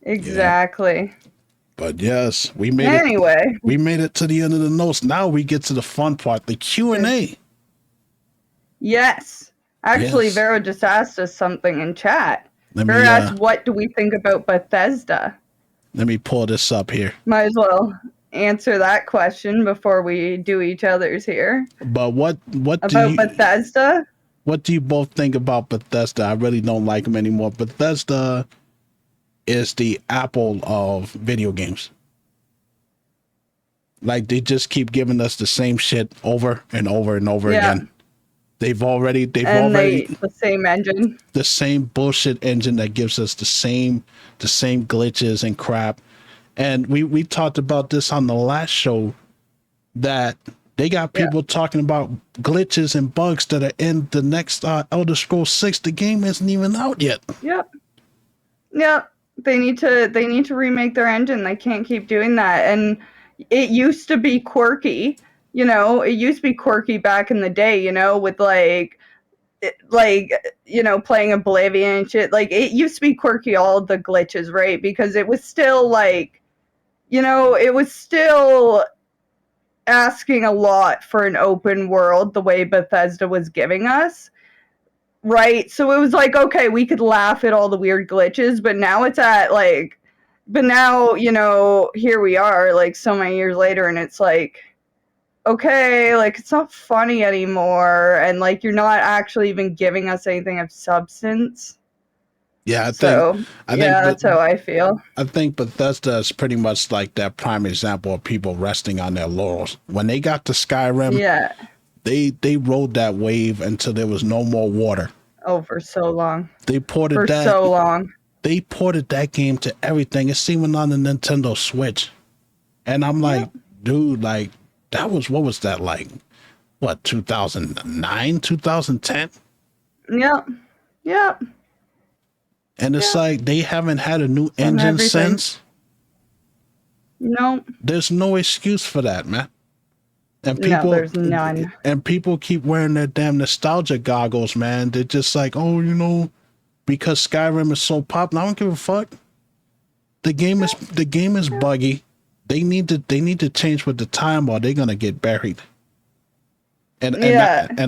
Exactly. But yes, we made it. Anyway. We made it to the end of the notes. Now we get to the fun part, the Q&A. Yes. Actually, Yes. Vera just asked us something in chat. Let Vera me asked, what do we think about Bethesda? let me pull this up here. Might as well answer that question before we do each other's here. But what about Bethesda? What do you both think about Bethesda? I really don't like them anymore. Bethesda is the Apple of video games. Like, they just keep giving us the same shit over and over and over again. They've already the same engine. The same bullshit engine that gives us the same glitches and crap. And we talked about this on the last show, that they got people talking about glitches and bugs that are in the next Elder Scrolls 6. The game isn't even out yet. Yep. They need to remake their engine. They can't keep doing that. And it used to be quirky. You know, it used to be quirky back in the day, you know, with like, you know, playing Oblivion and shit. Like, it used to be quirky, all the glitches, right? Because it was still like, you know, it was still asking a lot for an open world the way Bethesda was giving us, right? So it was like, okay, we could laugh at all the weird glitches, but now it's at like, but now, you know, here we are like so many years later, and it's like, okay, like, it's not funny anymore, and like, you're not actually even giving us anything of substance. Yeah, I think that's how I feel. I think Bethesda is pretty much like that prime example of people resting on their laurels. When they got to Skyrim, they rode that wave until there was no more water. Oh, for so long. They ported They ported that game to everything. It's even on the Nintendo Switch. And I'm like, dude, like, that was, what was that like? What, 2009, 2010? Yep. And it's like, they haven't had a new engine since. No. There's no excuse for that, man. And people, there's none. And people keep wearing their damn nostalgia goggles, man. They're just like, oh, you know, because Skyrim is so popular. I don't give a fuck. The game is buggy. They need to change with the time, or they're gonna get buried. And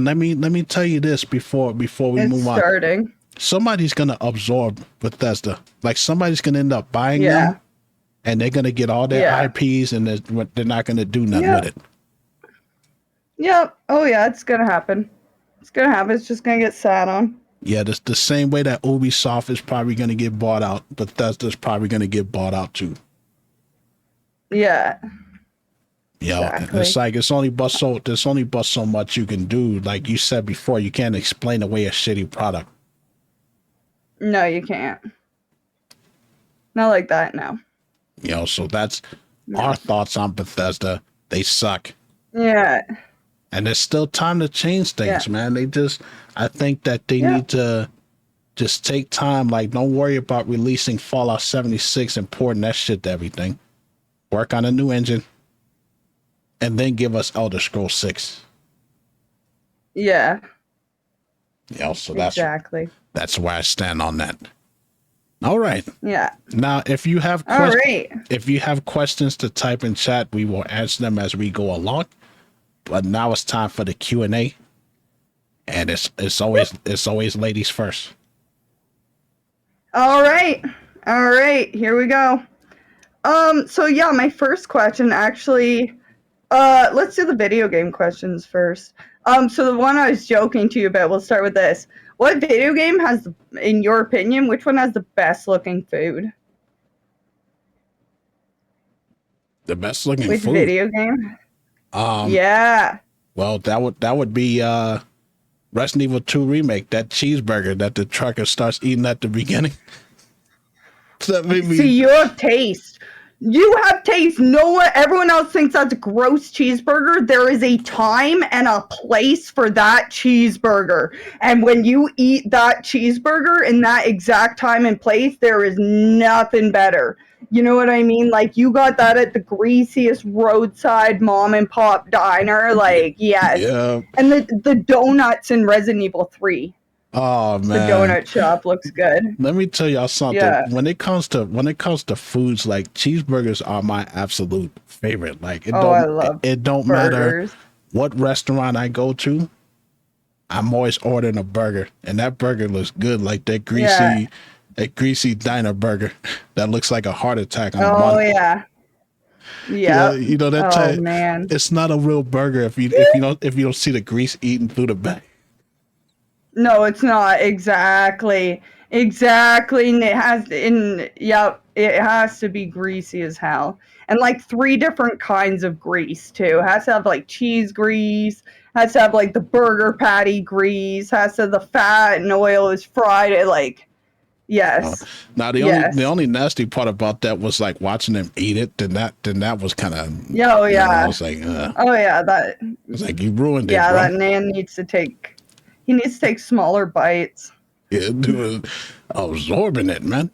let me tell you this before we move on. Somebody's gonna absorb Bethesda. Like, somebody's gonna end up buying them, and they're gonna get all their IPs, and they're not gonna do nothing with it. Yep. Oh yeah, it's gonna happen. It's gonna happen. It's just gonna get sat on. Yeah, the same way that Ubisoft is probably gonna get bought out, Bethesda's probably gonna get bought out too. Yeah. Exactly. It's like there's only but so much you can do. Like you said before, you can't explain away a shitty product. No, you can't. Not like that, no. You know, so that's our thoughts on Bethesda. They suck. Yeah. And there's still time to change things, man. I think that they need to just take time. Like, don't worry about releasing Fallout 76 and porting that shit to everything. Work on a new engine, and then give us Elder Scrolls 6. Yeah. Yeah, so that's where I stand on that. All right. Yeah. Now, if you have questions to type in chat, we will answer them as we go along. But now it's time for the Q&A, and it's always ladies first. All right. Here we go. So yeah, my first question actually, let's do the video game questions first. So the one I was joking to you about, we'll start with this. What video game has, in your opinion, which one has the best looking food? The best looking food? Which video game? Yeah. Well, that would be Resident Evil 2 remake, that cheeseburger that the trucker starts eating at the beginning. See, you have taste. You have taste. Everyone else thinks that's a gross cheeseburger. There is a time and a place for that cheeseburger. And when you eat that cheeseburger in that exact time and place, there is nothing better. You know what I mean? Like, you got that at the greasiest roadside mom and pop diner. Like, yes. Yeah. And the donuts in Resident Evil 3. Oh The man. donut shop looks good. Let me tell y'all something. Yeah. When it comes to foods, like cheeseburgers are my absolute favorite. Like it Oh, I don't love it don't matter burgers. what restaurant I go to, I'm always ordering a burger, and that burger looks good, like Yeah. that greasy diner burger that looks like a heart attack on the Oh, bun. yeah. Yep. You know that Oh, type. man. It's not a real burger if you don't see the grease eating through the back. No, it's not. Exactly. Exactly. And yep, it has to be greasy as hell. And like three different kinds of grease too. It has to have like cheese grease, has to have like the burger patty grease, has to have the fat and oil is fried it like Uh, yes. Now the Yes. only nasty part about that was like watching them eat it. Then that was kind of, Yeah, oh I yeah. was like, Oh yeah, it's like you ruined it, yeah, bro. that man needs to take he needs to take smaller bites. Yeah, doing absorbing it, man.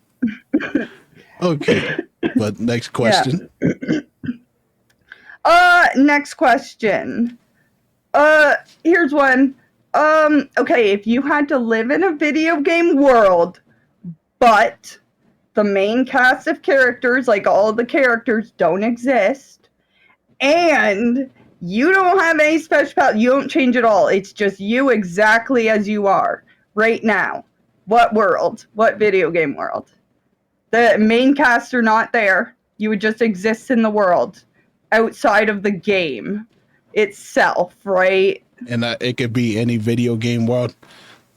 Okay, but next Yeah. question. Next question. Here's one. Okay, if you had to live in a video game world, but the main cast of characters, like all the characters, don't exist, and you don't have any special power, you don't change at all. It's just you exactly as you are right now. What world? What video game world? The main cast are not there. You would just exist in the world outside of the game itself, right? And it could be any video game world.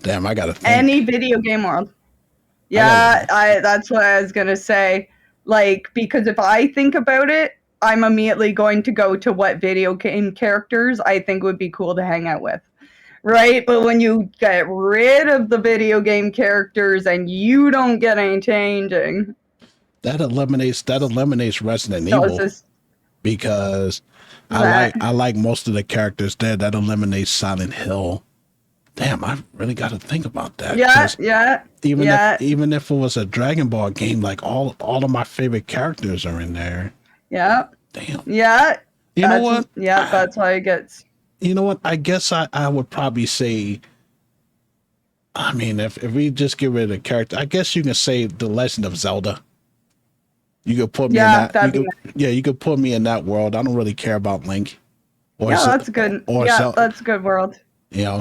Damn, I gotta think. Any video game world. I Yeah, gotta. that's what I was gonna say. Like, because if I think about it, I'm immediately going to go to what video game characters I think would be cool to hang out with. Right? But when you get rid of the video game characters and you don't get any changing, That eliminates Resident so it's Evil just because that. I like most of the characters there. That eliminates Silent Hill. Damn, I really got to think about that Yeah, because yeah, even if yeah, even if it was a Dragon Ball game, like all of my favorite characters are in there. yeah, Damn. yeah. You know what? That's why it gets. You know what? I guess I would probably say. I mean, if we just get rid of the character, I guess you can say The Legend of Zelda. You could put me in Yeah, that. that'd be. You could put me in that world. I don't really care about Link or Yeah, that's good. Yeah, Zelda. that's a good world.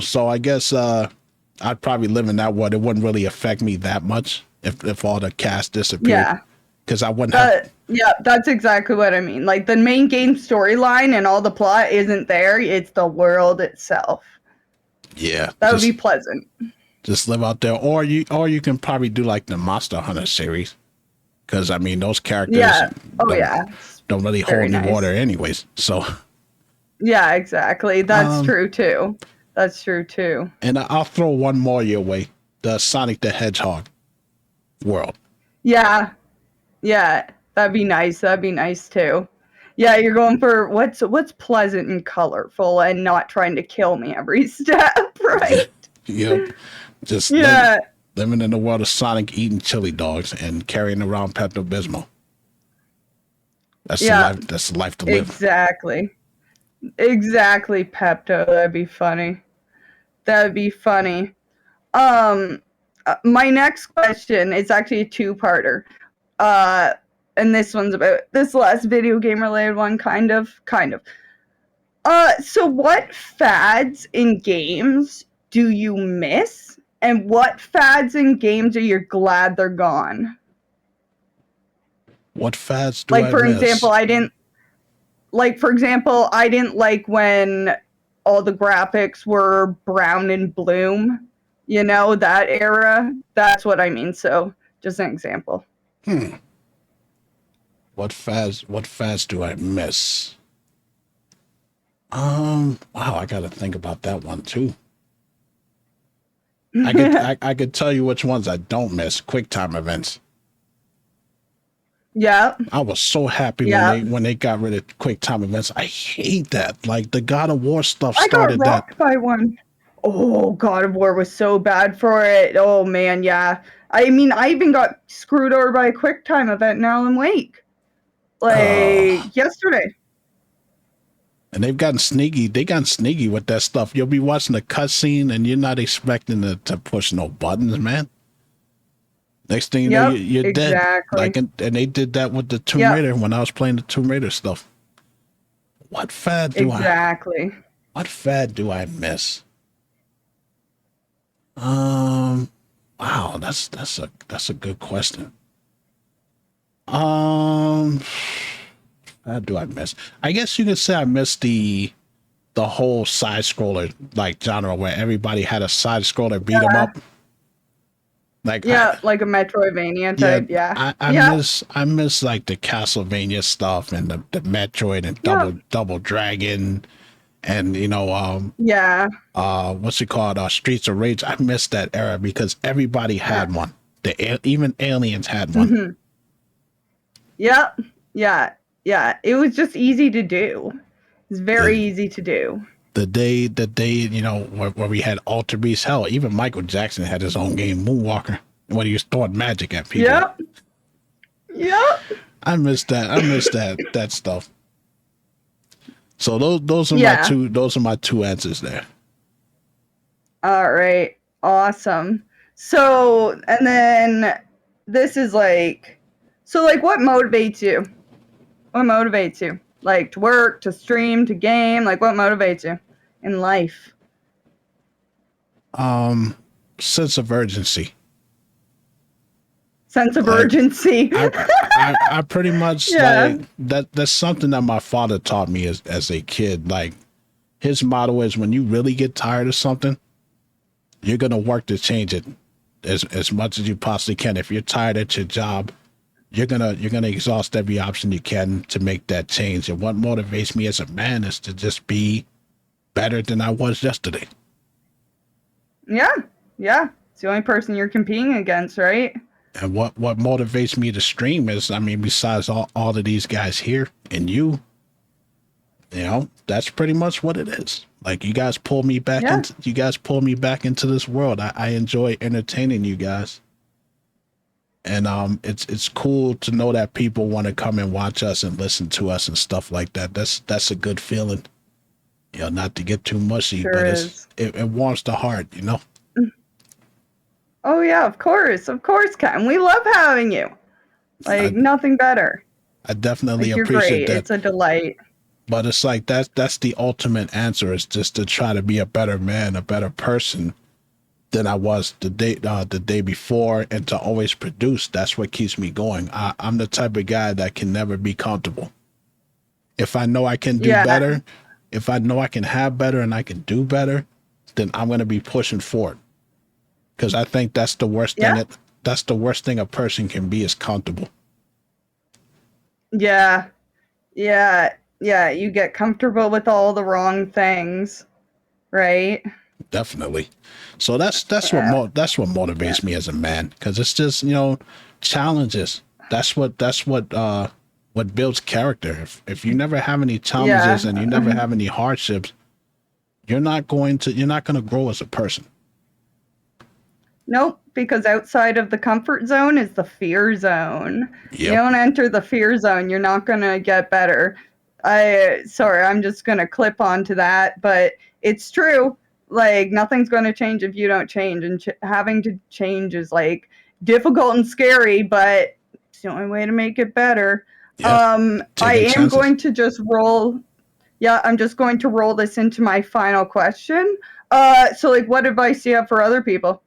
So I guess I'd probably live in that world. It wouldn't really affect me that much if all the cast disappeared Yeah, because I wouldn't have. yeah, that's exactly what I mean. Like the main game storyline and all the plot isn't there. It's the world itself. Yeah, That would be pleasant. just live out there, or you can probably do like the Monster Hunter series because I mean those characters Yeah. Oh don't, yeah. don't really hold Very any nice. water anyways. So Yeah, exactly. That's um, true too. That's true too. and I'll throw one more your way: the Sonic the Hedgehog world. Yeah, yeah. That'd be nice. That'd be nice too. Yeah, you're going for what's pleasant and colorful and not trying to kill me every step, Yeah, right? yep. Just Yeah, living in the world of Sonic, eating chili dogs and carrying around Pepto Bismol. That's the yeah, life. That's the life to live. exactly. Exactly, Pepto. That'd be funny. That'd be funny. Um, my next question is actually a two-parter. Uh, and this one's about this last video game related one, kind of. So what fads in games do you miss? And what fads in games are you glad they're gone? What fads do Like I for miss? example, I didn't like when all the graphics were brown and bloom. You know, that era. That's what I mean. So, just an example. Hmm. What fads do I miss? Wow, I got to think about that one too. I could tell you which ones I don't miss. QuickTime events. Yeah. I was so happy Yeah. when they got rid of QuickTime events. I hate that. Like the God of War stuff I got started that. rocked by one. Oh, God of War was so bad for it. Oh man, yeah. I mean, I even got screwed over by a QuickTime event in Alan Wake. Uh, Like yesterday. And they've gotten sneaky. They gotten sneaky with that stuff. You'll be watching a cutscene and you're not expecting to push no buttons, man. Next thing you know, Yep, you're dead. exactly. Like, and they did that with the Tomb Yep, Raider when I was playing the Tomb Raider stuff. What fad do I? exactly. What fad do I miss? Wow, that's a good question. Um, how do I miss? I guess you could say I missed the whole side scroller like genre where everybody had a side scroller beat 'em up. Like Yeah, like a Metroidvania yeah, type. Yeah. I Yep. miss like the Castlevania stuff and the Metroid and Yep. Double Dragon and Yeah. what's it called, Streets of Rage. I miss that era because everybody Yeah. had one. Even aliens had one. hmm Yep. Yeah. Yeah. It was just easy to do. It's very The easy to do. the day where we had Alter Beast. Hell, even Michael Jackson had his own game, Moonwalker, when he was throwing magic at people. Yep. Yep. I miss that. I miss that stuff. So those are my Yeah. two answers there. All right. Awesome. So, and then this is like, so like what motivates you? What motivates you? Like to work, to stream, to game? Like what motivates you in life? Sense of urgency. Sense of Like urgency. I pretty much Yeah. like that. That's something that my father taught me as a kid. Like his motto is, when you really get tired of something, you're gonna work to change it as much as you possibly can. If you're tired at your job, you're gonna exhaust every option you can to make that change. And what motivates me as a man is to just be better than I was yesterday. Yeah. Yeah. It's the only person you're competing against, right? And what motivates me to stream is, I mean, besides all of these guys here and you know, that's pretty much what it is. Like you guys pull me back Yeah. into this world. I enjoy entertaining you guys. And it's cool to know that people want to come and watch us and listen to us and stuff like that. That's a good feeling. You know, not to get too mushy, Sure but is. it warms the heart, you know. Oh yeah, of course. Of course, Ken. We love having you. Like I nothing better. I definitely Like you're appreciate great. that. It's a delight. But it's like that's the ultimate answer, is just to try to be a better man, a better person than I was the day before, and to always produce. That's what keeps me going. I'm the type of guy that can never be comfortable. If I know I can do Yeah. better, if I know I can have better and I can do better, then I'm going to be pushing forward. Because I think that's the worst thing Yeah. that's the worst thing a person can be, is comfortable. Yeah. Yeah. Yeah. You get comfortable with all the wrong things, right? Definitely. So that's Yeah. that's what motivates me as a man, because it's just, challenges. What builds character. If you never have any challenges Yeah. and you never have any hardships, you're not going to grow as a person. Nope, because outside of the comfort zone is the fear zone. You Yep. don't enter the fear zone, you're not going to get better. Sorry, I'm just going to clip onto that, but it's true. Like nothing's going to change if you don't change, and having to change is like difficult and scary, but it's the only way to make it better. Yeah. Taking I am chances. going to just roll. Yeah, I'm just going to roll this into my final question. So like, what advice do you have for other people?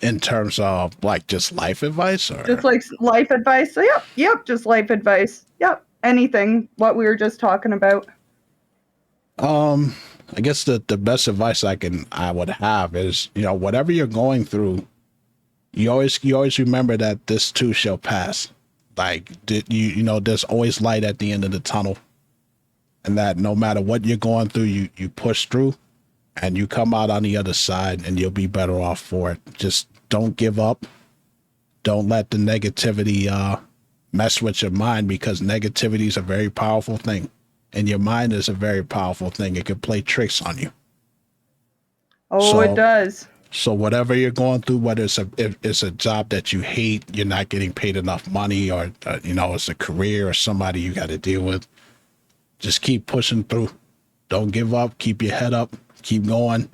In terms of like just life advice, Just or like life advice. So, yep, just life advice. Yep, anything. What we were just talking about. I guess the best advice I would have is, whatever you're going through, you always remember that this too shall pass. Like there's always light at the end of the tunnel, and that no matter what you're going through, you push through, and you come out on the other side, and you'll be better off for it. Just don't give up. Don't let the negativity mess with your mind, because negativity is a very powerful thing, and your mind is a very powerful thing. It can play tricks on you. Oh, it So does. So whatever you're going through, whether if it's a job that you hate, you're not getting paid enough money, or it's a career or somebody you got to deal with, Just keep pushing through. Don't give up. Keep your head up. Keep going,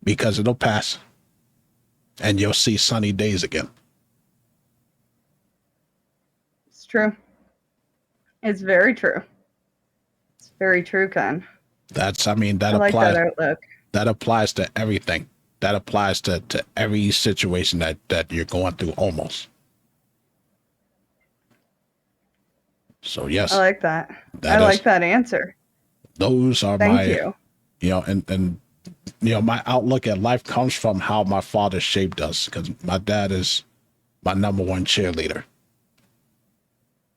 because it'll pass and you'll see sunny days again. It's true. It's very true. It's very true, Ken. That's, I mean, I like that outlook. that applies to everything. That applies to every situation that you're going through almost. So yes, I like that. that I is, like that answer. those are Thank my, you. and my outlook at life comes from how my father shaped us, because my dad is my number one cheerleader.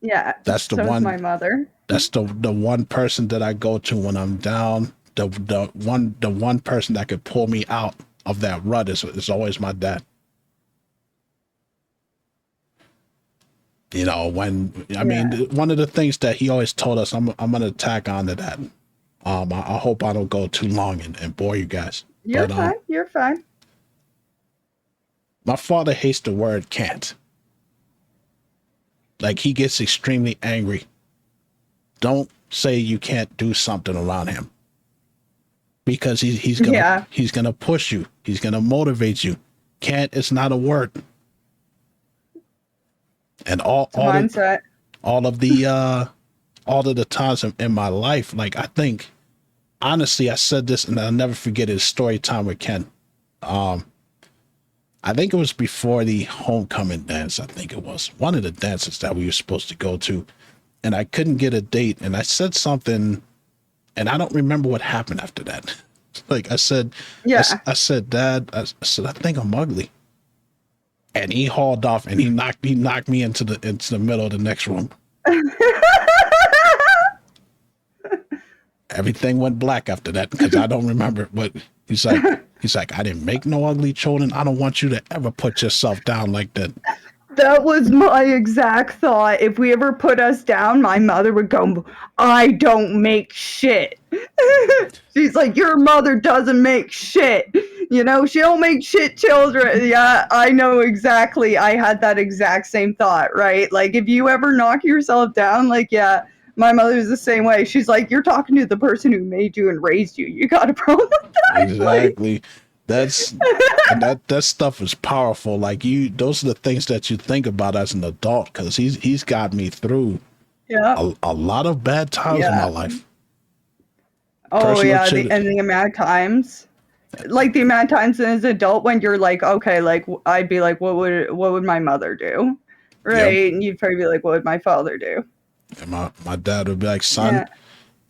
Yeah. That's the So is my one. mother. That's the one person that I go to when I'm down. The one person that could pull me out of that rut is always my dad. When I mean, one of the things that he always told us, I'm gonna tack on to that. I hope I don't go too long and bore you guys. You're But fine. You're fine. my father hates the word can't. Like, he gets extremely angry. Don't say you can't do something around him, because he's gonna push you. He's gonna motivate you. Can't is not a word. And Mindset. all of the times in my life, like, I think, honestly, I said this and I'll never forget his story time with Ken. I think it was before the homecoming dance. I think it was one of the dances that we were supposed to go to, and I couldn't get a date. And I said something, and I don't remember what happened after that. Like I said, I said, Dad, I said, I think I'm ugly. And he hauled off, and he knocked me into the middle of the next room. Everything went black after that, because I don't remember. But he's like, I didn't make no ugly children. I don't want you to ever put yourself down like that. That was my exact thought. If we ever put us down, my mother would go, I don't make shit. She's like, your mother doesn't make shit. She don't make shit children. Yeah, I know exactly. I had that exact same thought, right? Like, if you ever knock yourself down, like, yeah, my mother's the same way. She's like, you're talking to the person who made you and raised you. You got a problem with that? Exactly. Like, And that stuff is powerful. Like, those are the things that you think about as an adult, because he's got me through a lot of bad times in my life. Oh yeah, and the amount of times, like the amount of times as an adult when you're like, okay, like I'd be like, what would my mother do, right? Yep. And you'd probably be like, what would my father do? And my dad would be like, son,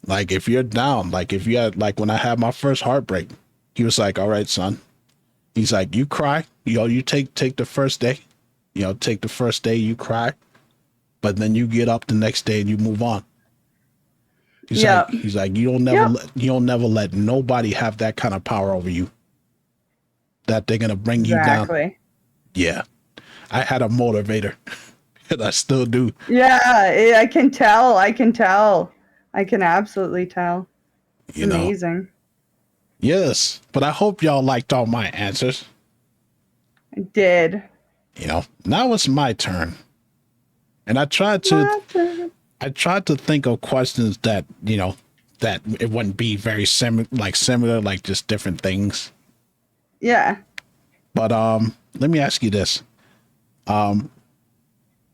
like, if you're down, like, if you had, like, when I had my first heartbreak, he was like, all right, son. He's like, you cry, you take the first day, take the first day, you cry, but then you get up the next day and you move on. He's like, you'll never let nobody have that kind of power over you, that they're gonna bring you down. Yeah, I had a motivator, and I still do. Yeah, I can tell. I can absolutely tell. It's amazing. Yes, but I hope y'all liked all my answers. I did. Now it's my turn, and I tried to think of questions that that it wouldn't be very similar, like just different things. Yeah. But let me ask you this: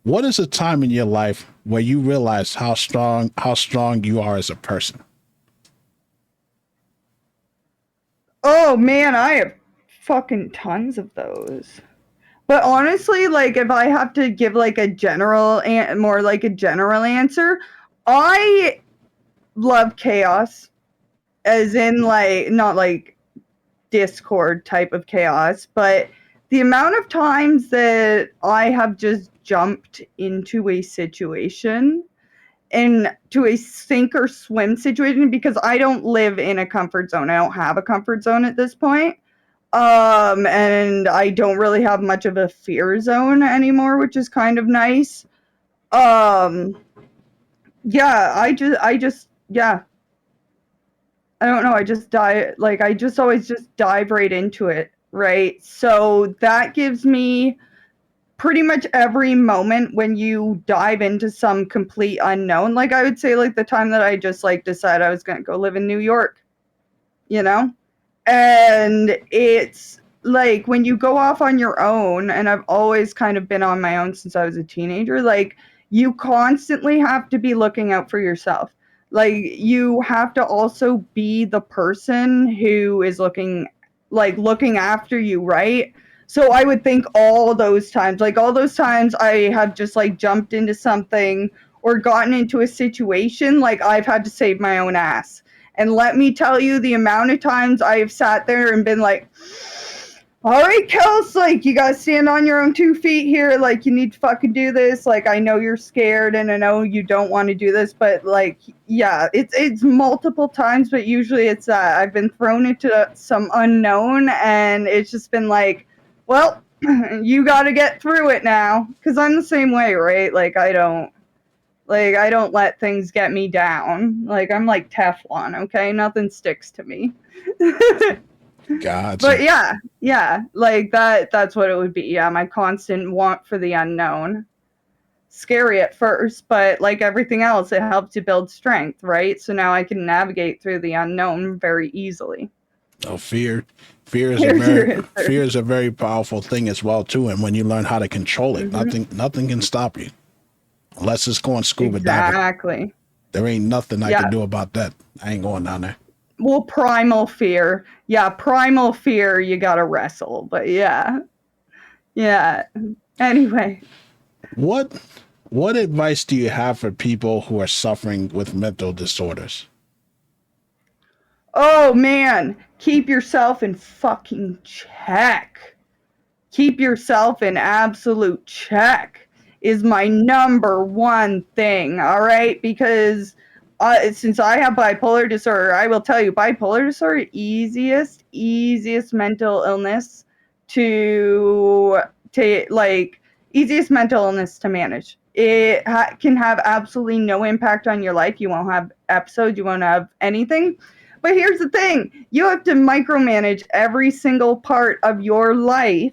what is a time in your life where you realized how strong you are as a person? Oh man, I have fucking tons of those. But honestly, like, if I have to give like a general answer, I love chaos, as in, like, not like Discord type of chaos, but the amount of times that I have just jumped into a situation, into a sink or swim situation, because I don't live in a comfort zone. I don't have a comfort zone at this point. And I don't really have much of a fear zone anymore, which is kind of nice. Yeah, I don't know, I just always just dive right into it, right? So that gives me pretty much every moment when you dive into some complete unknown, like I would say, like the time that I just like decided I was going to go live in New York, you know? And it's like when you go off on your own, and I've always kind of been on my own since I was a teenager, like you constantly have to be looking out for yourself. Like you have to also be the person who is looking after you, right? So I would think all those times I have just like jumped into something or gotten into a situation, like I've had to save my own ass. And let me tell you, the amount of times I've sat there and been like, all right, Kels, like, you gotta stand on your own 2 feet here. Like, you need to fucking do this. Like, I know you're scared and I know you don't want to do this, but, like, yeah, it's multiple times, but usually it's that. I've been thrown into some unknown and it's just been like, well, you gotta get through it now. Because I'm the same way, right? I don't let things get me down. Like, I'm like Teflon, okay? Nothing sticks to me. Gotcha. But yeah, like that's what it would be. Yeah, my constant want for the unknown. Scary at first, but like everything else, it helps you build strength, right? So now I can navigate through the unknown very easily. Oh, fear is a Here's very your answer. fear is a very powerful thing as well too. And when you learn how to control it, Hmm. nothing can stop you unless it's going scuba diving. Exactly. There ain't nothing I can Yeah. do about that. I ain't going down there. Well, primal fear. Yeah, primal fear you gotta wrestle. But yeah. Yeah. Anyway. What what advice do you have for people who are suffering with mental disorders? Oh man. Keep yourself in fucking check. Keep yourself in absolute check is my number one thing, all right? Because since I have bipolar disorder, I will tell you, bipolar disorder, easiest mental illness to like easiest mental illness to manage. It can have absolutely no impact on your life. You won't have episodes, you won't have anything. But here's the thing, you have to micromanage every single part of your life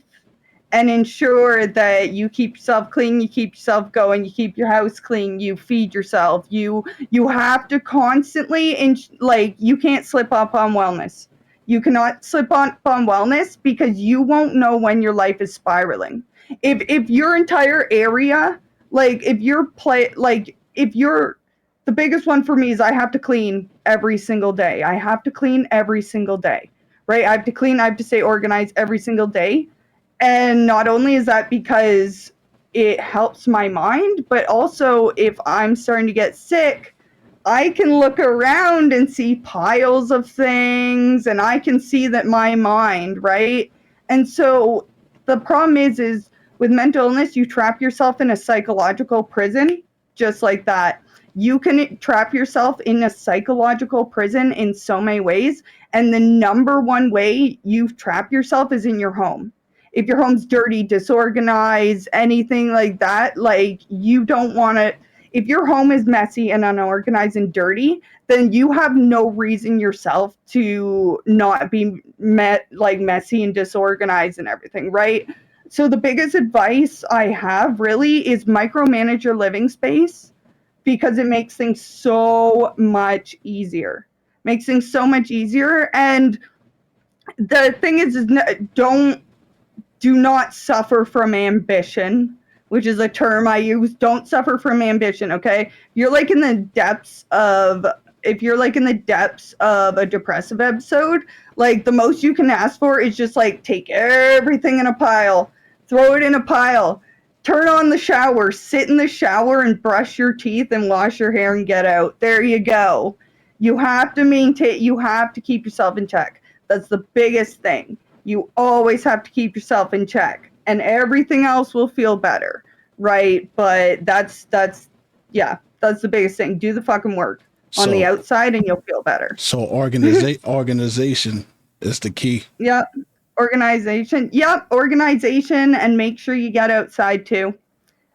and ensure that you keep yourself clean, you keep yourself going, you keep your house clean, you feed yourself. You have to constantly like you can't slip up on wellness. You cannot slip up on wellness because you won't know when your life is spiraling. If your entire area, like if you're the biggest one for me is I have to clean every single day. I have to clean every single day. Right? I have to clean, I have to stay organized every single day, and not only is that because it helps my mind, but also if I'm starting to get sick, I can look around and see piles of things and I can see that my mind, right? And so the problem is with mental illness, you trap yourself in a psychological prison just like that. You can trap yourself in a psychological prison in so many ways. And the number one way you trap yourself is in your home. If your home's dirty, disorganized, anything like that, like you don't want to. If your home is messy and unorganized and dirty, then you have no reason yourself to not be messy and disorganized and everything, right? So the biggest advice I have really is micromanage your living space because it makes things so much easier. Makes things so much easier. And the thing is do not suffer from ambition, which is a term I use. Don't suffer from ambition, okay? You're like in the depths of if you're like in the depths of a depressive episode, like the most you can ask for is just like take everything in a pile, throw it in a pile, turn on the shower, sit in the shower and brush your teeth and wash your hair and get out. There you go. You have to keep yourself in check. That's the biggest thing. You always have to keep yourself in check and everything else will feel better, right? But yeah, that's the biggest thing. Do the fucking work on the So outside and you'll feel better. organization is the key. Yep. Organization. Yep, organization, and make sure you get outside too.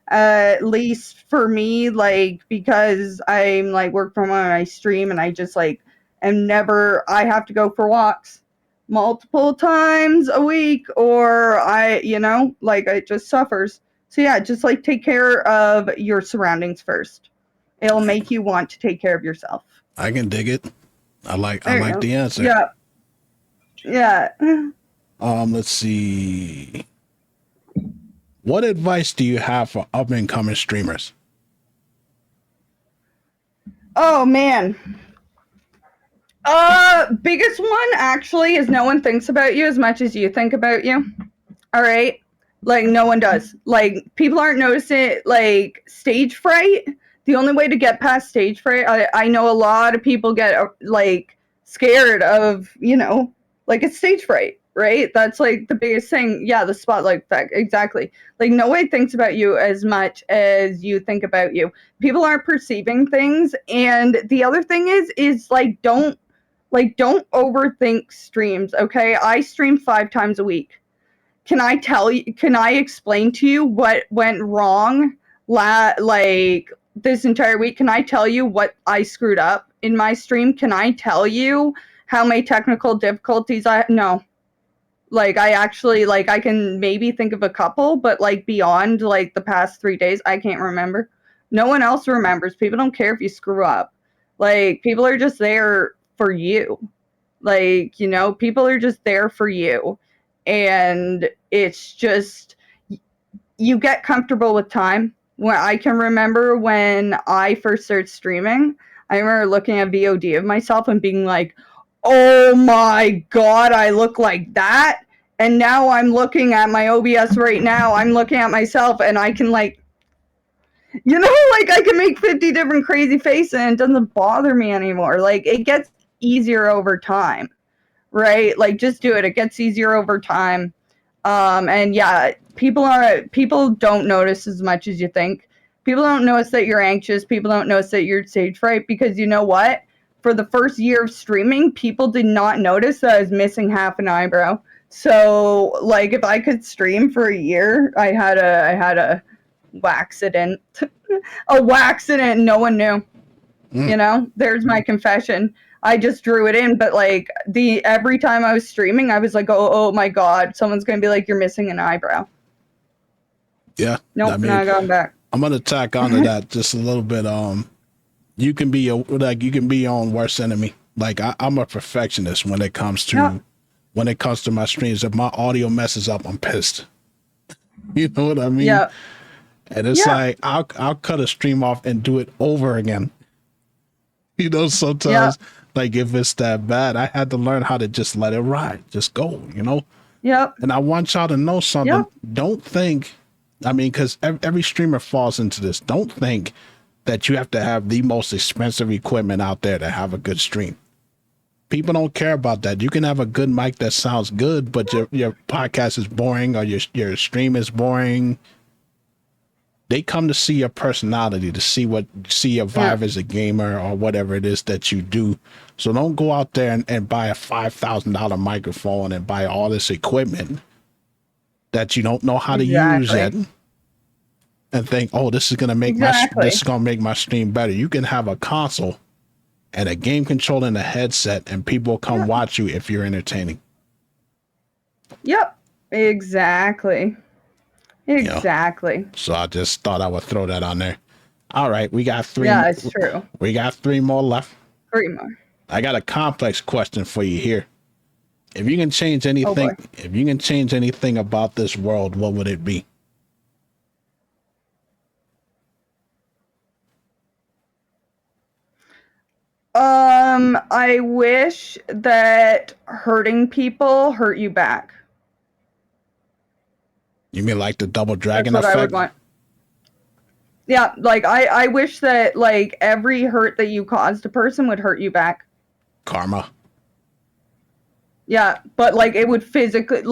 At least for me, like because I'm like work from home, I stream and I just like am never I have to go for walks multiple times a week or like it just suffers. So yeah, just like take care of your surroundings first. It'll make you want to take care of yourself. I can dig it. I There you like go. the answer. Yeah. Yeah. Let's see. What advice do you have for up and coming streamers? Oh man. Biggest one actually is no one thinks about you as much as you think about you. All right. Like no one does. Like people aren't noticing like stage fright. The only way to get past stage fright, I know a lot of people get like scared of, like it's stage fright, right? That's like the biggest thing. Yeah, the spotlight effect. Exactly. Like no one thinks about you as much as you think about you. People aren't perceiving things. And the other thing is don't overthink streams, okay? I stream 5 times a week. Can I explain to you what went wrong like this entire week? Can I tell you what I screwed up in my stream? Can I tell you how many technical difficulties no. Like I actually like I can maybe think of a couple, but like beyond like the past 3 days, I can't remember. No one else remembers. People don't care if you screw up. Like people are just there for you. Like, people are just there for you. And it's just, you get comfortable with time. When I can remember when I first started streaming, I remember looking at VOD of myself and being like, oh my God, I look like that. And now I'm looking at my OBS right now. I'm looking at myself and I can like I can make 50 different crazy faces and it doesn't bother me anymore. Like it gets easier over time. Right? Like just do it. It gets easier over time. And yeah, people don't notice as much as you think. People don't notice that you're anxious. People don't notice that you're stage fright because you know what? For the first year of streaming, people did not notice that I was missing half an eyebrow. So like if I could stream for a year, I had a waxident. A waxident, no one knew. There's my confession. I just drew it in, but like every time I was streaming, I was like, oh my God, someone's gonna be like, you're missing an eyebrow. Yeah. Nope, I mean, not going back. I'm gonna tack onto that just a little bit. You can be your own worst enemy. Like I'm a perfectionist when it comes to my streams. If my audio messes up, I'm pissed. You know what I mean? Yeah. And it's like I'll cut a stream off and do it over again. Sometimes like if it's that bad, I had to learn how to just let it ride, just go, Yep. And I want y'all to know something. Yep. Don't think, because every streamer falls into this. Don't think that you have to have the most expensive equipment out there to have a good stream. People don't care about that. You can have a good mic that sounds good, but your podcast is boring or your stream is boring. They come to see your personality, to see your vibe as a gamer or whatever it is that you do. So don't go out there and buy a $5,000 microphone and buy all this equipment that you don't know how to use it and think, oh, this is gonna make my stream better. You can have a console and a game controller and a headset, and people come watch you if you're entertaining. Yep. Exactly. Exactly. So I just thought I would throw that on there. All right, we got 3. Yeah, it's true. We got 3 more left. 3 more. I got a complex question for you here. If you can change anything, about this world, what would it be? I wish that hurting people hurt you back. You mean like the double dragon That's what effect? I would want. Yeah, like I wish that like every hurt that you caused a person would hurt you back. Karma. Yeah, but like it would physically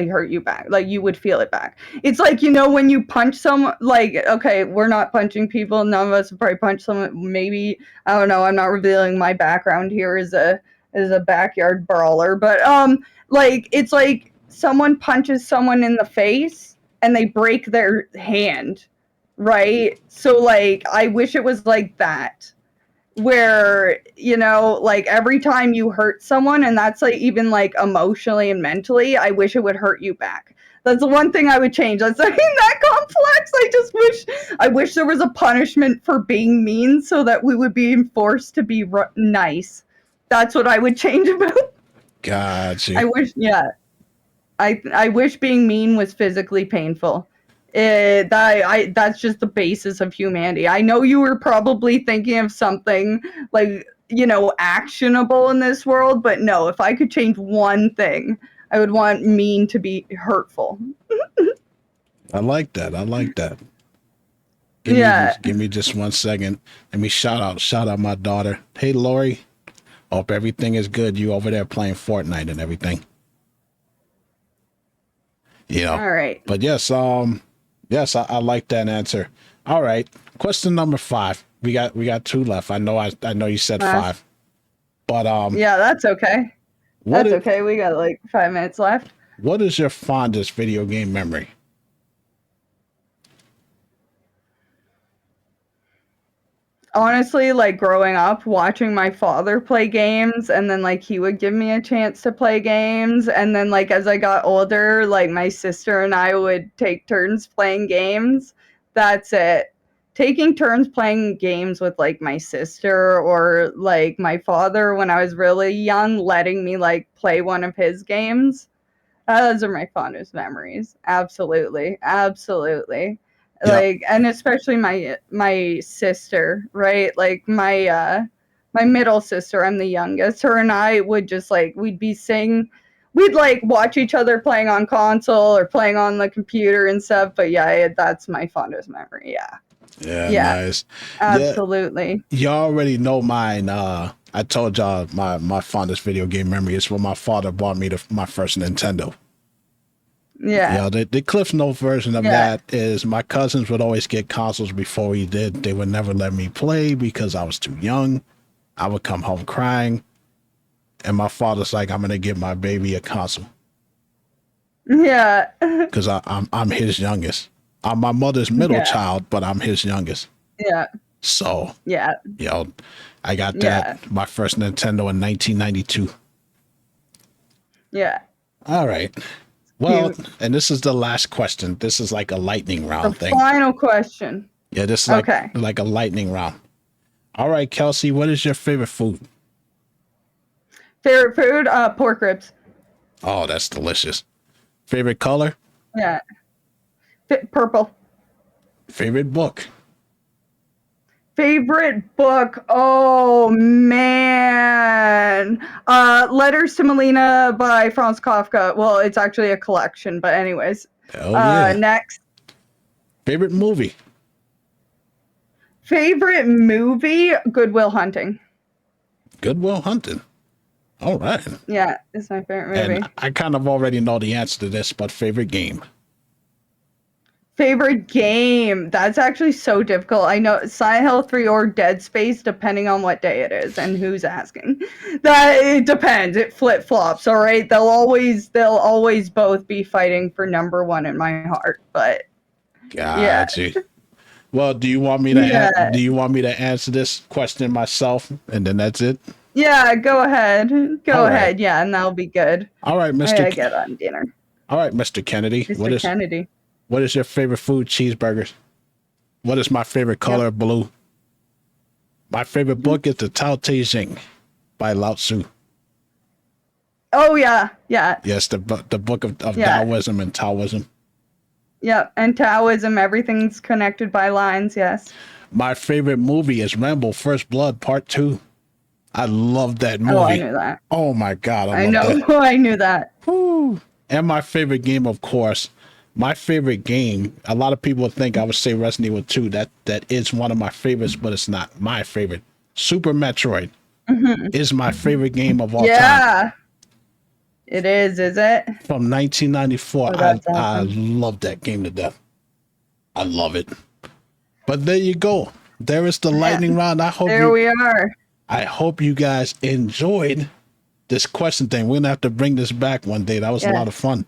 hurt you back. Like you would feel it back. It's like, when you punch someone, like, okay, we're not punching people. None of us have probably punched someone. Maybe, I don't know. I'm not revealing my background here as a backyard brawler, but like it's like someone punches someone in the face and they break their hand, right? So like I wish it was like that. Where like every time you hurt someone, and that's like even like emotionally and mentally, I wish it would hurt you back. That's the one thing I would change. That's not that complex. I wish there was a punishment for being mean so that we would be forced to be nice. That's what I would change about. Gotcha. I wish, yeah. I wish being mean was physically painful. That's just the basis of humanity. I know you were probably thinking of something like, actionable in this world, but no, if I could change one thing, I would want mean to be hurtful. I like that. I like that. Yeah. Give me just 1 second. Let me shout out my daughter. Hey, Lori. Hope everything is good. You over there playing Fortnite and everything. All right. But yes, I like that answer. All right. Question number 5. We got 2 left. I know you said 5. But yeah, that's okay. That's okay. We got like 5 minutes left. What is your fondest video game memory? Honestly, like growing up, watching my father play games, and then like he would give me a chance to play games, and then like as I got older, like my sister and I would take turns playing games. That's it. Taking turns playing games with like my sister or like my father when I was really young, letting me like play one of his games. Those are my fondest memories. Absolutely. Absolutely. Yeah. Like, and especially my sister, right? Like my middle sister, I'm the youngest. Her and I would just like we'd like watch each other playing on console or playing on the computer and stuff. But yeah, that's my fondest memory. Yeah. Yeah, nice. Absolutely. Yeah, you already know mine. I told y'all my fondest video game memory is when my father bought me my first Nintendo. Yeah. The Cliff Note version of that is my cousins would always get consoles before we did. They would never let me play because I was too young. I would come home crying. And my father's like, I'm going to give my baby a console. Yeah. Because I'm his youngest. I'm my mother's middle child, but I'm his youngest. Yeah. So, yeah. I got that, my first Nintendo in 1992. Yeah. All right. Well, and this is the last question. This is like a lightning round thing. Final question. Yeah, this is like a lightning round. All right, Kelsey, what is your favorite food? Favorite food? Pork ribs. Oh, that's delicious. Favorite color? Yeah. Purple. Favorite book? Favorite book? Oh, man. Letters to Melina by Franz Kafka. Well, it's actually a collection, but anyways. Oh, yeah. Next. Favorite movie? Favorite movie? Good Will Hunting. Good Will Hunting. All right. Yeah, it's my favorite movie. And I kind of already know the answer to this, but favorite game? Favorite game? That's actually so difficult. I know Silent Hill 3 or Dead Space, depending on what day it is and who's asking. That it depends. It flip-flops, all right? They'll always both be fighting for number 1 in my heart, but Gotcha. Yeah. Well, do you want me to answer this question myself and then that's it? Yeah, go ahead. Go ahead. Yeah, and that'll be good. All right, Mr. I gotta get on dinner. All right, Mr. Kennedy. Mr. Kennedy. What is your favorite food? Cheeseburgers. What is my favorite color? Blue. My favorite book is The Tao Te Ching by Lao Tzu. Oh, yeah. Yeah. Yes, the book of Taoism and Taoism. Yep, and Taoism, everything's connected by lines, yes. My favorite movie is Rambo First Blood Part 2. I love that movie. Oh, I knew that. Oh, my God. I know. I knew that. Woo. And my favorite game, of course. My favorite game, a lot of people think I would say Resident Evil 2. That is one of my favorites, but it's not my favorite. Super Metroid is my favorite game of all time. Yeah. It is it? From 1994. Awesome. I love that game to death. I love it. But there you go. There is the lightning round. We are. I hope you guys enjoyed this question thing. We're going to have to bring this back one day. That was a lot of fun.